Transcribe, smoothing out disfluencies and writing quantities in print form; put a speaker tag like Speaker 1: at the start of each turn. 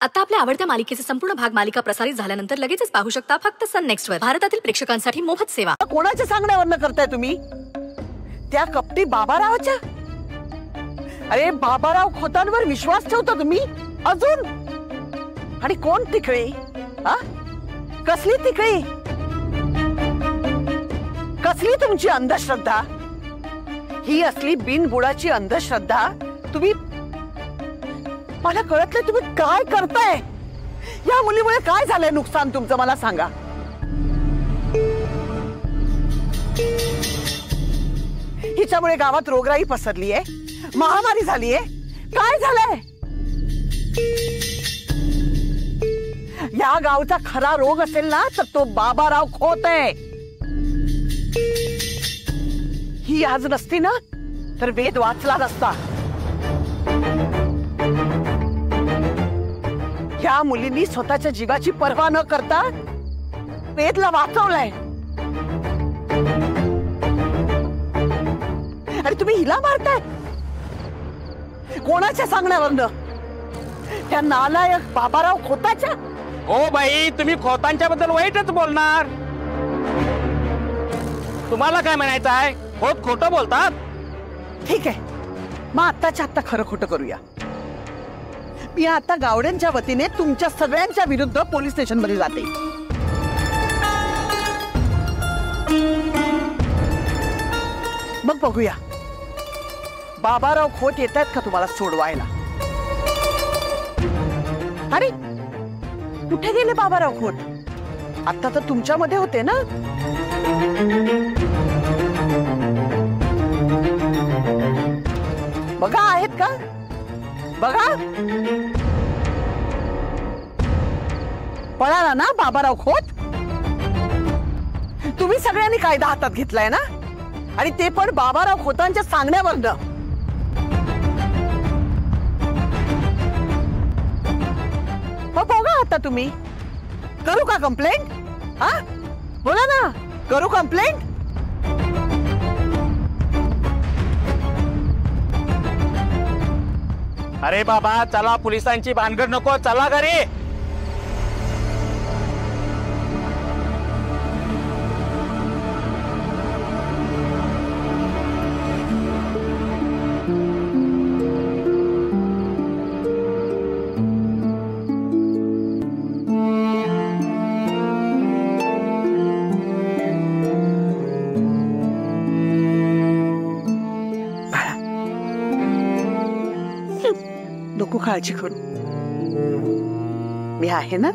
Speaker 1: आता आपल्या आवडत्या मालिकेचे संपूर्ण भाग मालिका प्रसारित झाल्यानंतर लगेचच पाहू शकता फक्त सन नेक्स्ट वर. भारतातील प्रेक्षकांसाठी मोफत सेवा.
Speaker 2: कोणाच्या सांगण्यावरनं करताय तुम्ही? त्या कपटी बाबारावच्या? अरे बाबाराव खोतांवर विश्वास ठेवता तुम्ही अजून? आणि कोण तिकडे? कसली तिकडे? कसली तुमची अंधश्रद्धा? ही असली बिनबुडाची अंधश्रद्धा तुम्ही, मला कळत नाही तुम्ही काय करताय? या मुलीमुळे काय झालंय नुकसान तुमचं मला सांगा. हिच्यामुळे गावात रोगराई पसरली आहे, महामारी झाली आहे. काय झालंय? या गावचा खरा रोग असेल ना तर तो बाबाराव खोत आहे. ही आज नसती ना तर वेद वाचला नसता. या मुलींनी स्वतःच्या जीवाची पर्वा न करता वेदला वाचवलंय. आणि तुम्ही हिला मारताय कोणाच्या सांगण्यावरनं? त्या नालायक बाबाराव खोताच्या?
Speaker 3: ओ बाई, तुम्ही खोतांच्या बद्दल वाईटच बोलणार. तुम्हाला काय म्हणायचं आहे? खोत खोटं बोलतात.
Speaker 2: ठीक आहे, मग आत्ताच्या आत्ता खरं खोटं करूया. मी आता गावड्यांच्या वतीने तुमच्या सगळ्यांच्या विरुद्ध पोलीस स्टेशन मध्ये जाते. मग बघूया बाबाराव खोत येत आहेत का तुम्हाला सोडवायला. अरे कुठे गेले बाबाराव खोत? आता तर तुमच्यामध्ये होते ना. बघा आहेत का? बघा, पळाला ना बाबाराव खोत. तुम्ही सगळ्यांनी कायदा हातात घेतलाय ना, आणि ते पण बाबाराव खोतांच्या सांगण्यावरनं. बघा आता तुम्ही करू का कंप्लेंट? बोला ना, करू कंप्लेंट?
Speaker 3: अरे बाबा चला, पोलिसांची भानगड नको, चला घरी.
Speaker 2: नको काळजी करू, मी आहे ना.